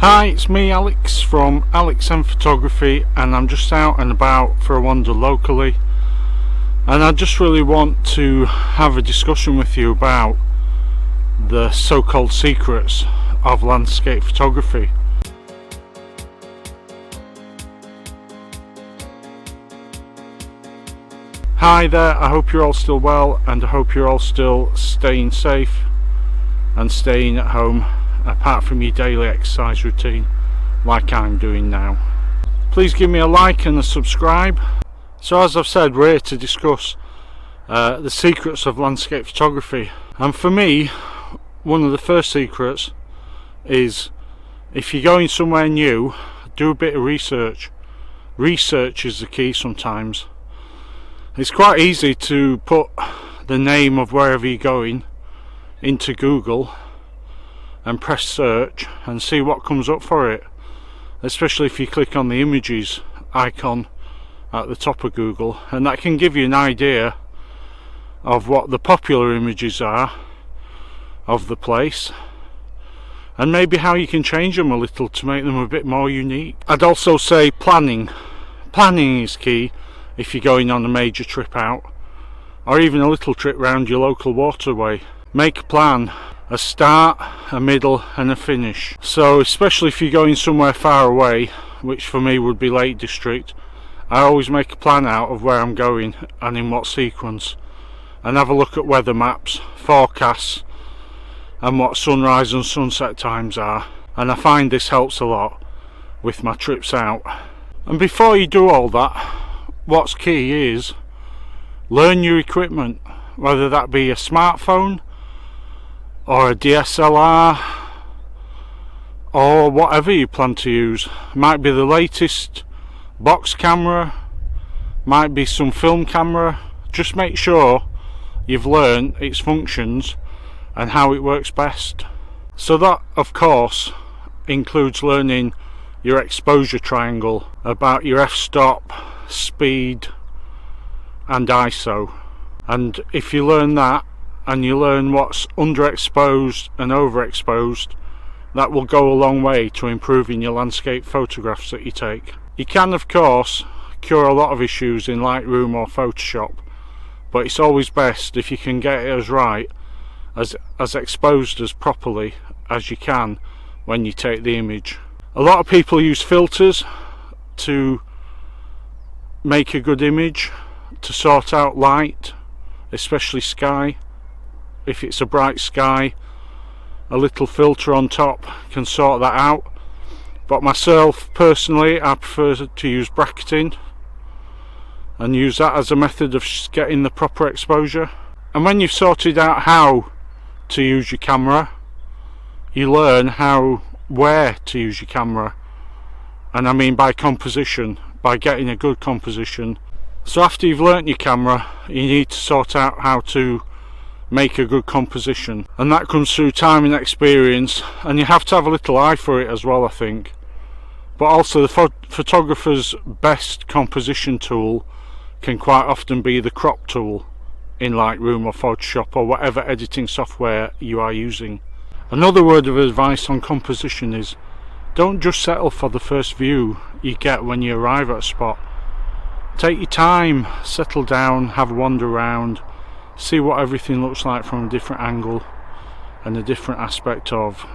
Hi, it's me Alex from Alex and Photography, and I'm just out and about for a wander locally, and I just really want to have a discussion with you about the so-called secrets of landscape photography. Hi there, I hope you're all still well, and I hope you're all still staying safe and staying at home, apart from your daily exercise routine like I'm doing now. Please give me a like and a subscribe. So as I've said, we're here to discuss the secrets of landscape photography, and for me one of the first secrets is, if you're going somewhere new, do a bit of research. Research is the key sometimes. It's quite easy to put the name of wherever you're going into Google and press search and see what comes up for it, especially if you click on the images icon at the top of Google, and that can give you an idea of what the popular images are of the place, and maybe how you can change them a little to make them a bit more unique. I'd also say planning is key if you're going on a major trip out, or even a little trip round your local waterway. Make a plan, a start, a middle and a finish. So especially if you're going somewhere far away, which for me would be Lake District, I always make a plan out of where I'm going and in what sequence, and have a look at weather maps, forecasts and what sunrise and sunset times are, and I find this helps a lot with my trips out. And before you do all that, what's key is learn your equipment, whether that be a smartphone or a DSLR or whatever you plan to use. Might be the latest box camera, might be some film camera. Just make sure you've learned its functions and how it works best. So that of course includes learning your exposure triangle, about your f-stop, speed and ISO. And if you learn that, and you learn what's underexposed and overexposed, that will go a long way to improving your landscape photographs that you take. You can of course cure a lot of issues in Lightroom or Photoshop, but it's always best if you can get it as right, as exposed as properly as you can when you take the image. A lot of people use filters to make a good image, to sort out light, especially sky. If it's a bright sky, a little filter on top can sort that out, but myself personally, I prefer to use bracketing and use that as a method of getting the proper exposure. And when you've sorted out how to use your camera, you learn where to use your camera, and I mean by composition, by getting a good composition. So after you've learnt your camera, you need to sort out how to make a good composition, and that comes through time and experience, and you have to have a little eye for it as well, I think. But also the photographer's best composition tool can quite often be the crop tool in Lightroom or Photoshop or whatever editing software you are using. Another word of advice on composition is, don't just settle for the first view you get when you arrive at a spot. Take your time, settle down, have a wander around, see what everything looks like from a different angle and a different aspect of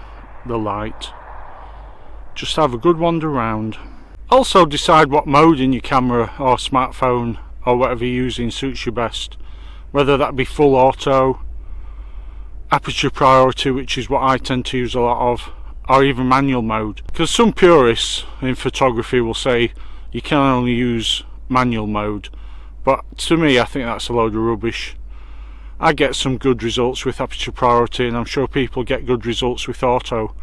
the light. Just have a good wander around. Also decide what mode in your camera or smartphone or whatever you're using suits you best, whether that be full auto, aperture priority, which is what I tend to use a lot of, or even manual mode, because some purists in photography will say you can only use manual mode, but to me I think that's a load of rubbish. I get some good results with aperture priority, and I'm sure people get good results with auto,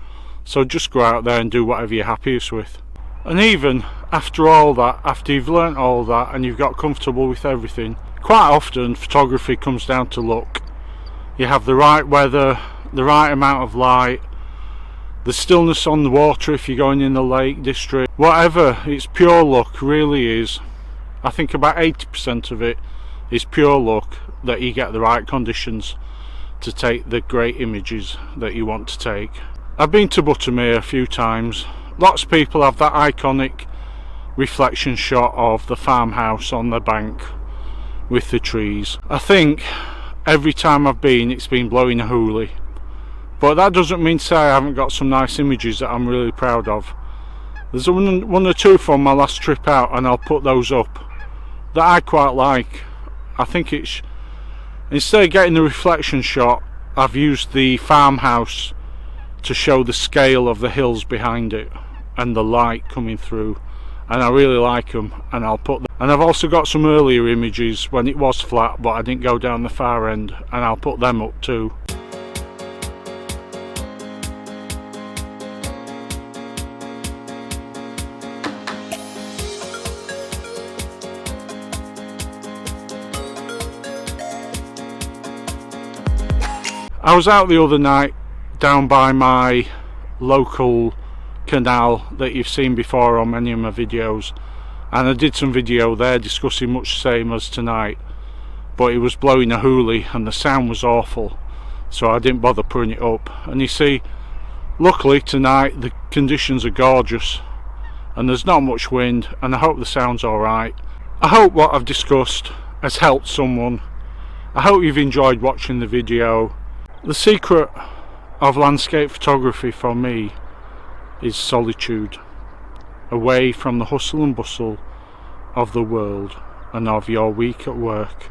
so just go out there and do whatever you're happiest with. And even after all that, after you've learnt all that and you've got comfortable with everything, quite often photography comes down to luck. You have the right weather, the right amount of light, the stillness on the water if you're going in the Lake District, whatever. It's pure luck, really is. I think about 80% of it is pure luck that you get the right conditions to take the great images that you want to take. I've been to Buttermere a few times. Lots of people have that iconic reflection shot of the farmhouse on the bank with the trees. I think every time I've been, it's been blowing a hoolie, but that doesn't mean to say I haven't got some nice images that I'm really proud of. There's one or two from my last trip out, and I'll put those up, that I quite like. I think it's, instead of getting the reflection shot, I've used the farmhouse to show the scale of the hills behind it and the light coming through, and I really like them, and I'll put them. And I've also got some earlier images when it was flat but I didn't go down the far end, and I'll put them up too. I was out the other night down by my local canal that you've seen before on many of my videos, and I did some video there discussing much the same as tonight, but it was blowing a hoolie and the sound was awful, so I didn't bother putting it up. And you see, luckily tonight the conditions are gorgeous and there's not much wind, and I hope the sound's alright. I hope what I've discussed has helped someone. I hope you've enjoyed watching the video. The secret of landscape photography for me is solitude, away from the hustle and bustle of the world and of your week at work.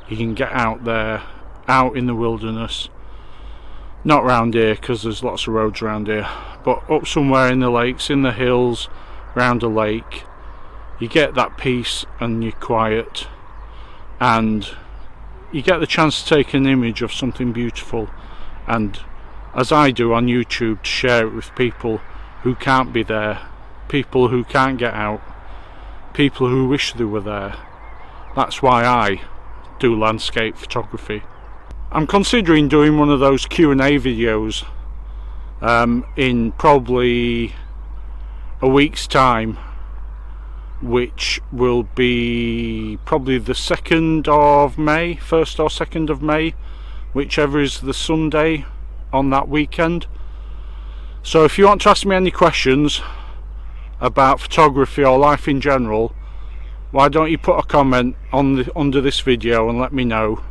You can get out there, out in the wilderness, not round here because there's lots of roads around here, but up somewhere in the lakes, in the hills, round a lake. You get that peace and you're quiet, and you get the chance to take an image of something beautiful, and as I do on YouTube, to share it with people who can't be there, people who can't get out, people who wish they were there. That's why I do landscape photography. I'm considering doing one of those Q&A videos in probably a week's time, which will be probably the 2nd of May, 1st or 2nd of May, whichever is the Sunday on that weekend. So if you want to ask me any questions about photography or life in general, why don't you put a comment on under this video and let me know.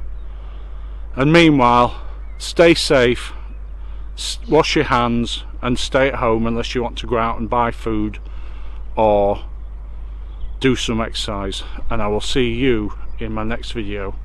And meanwhile, stay safe, wash your hands and stay at home unless you want to go out and buy food or do some exercise, and I will see you in my next video.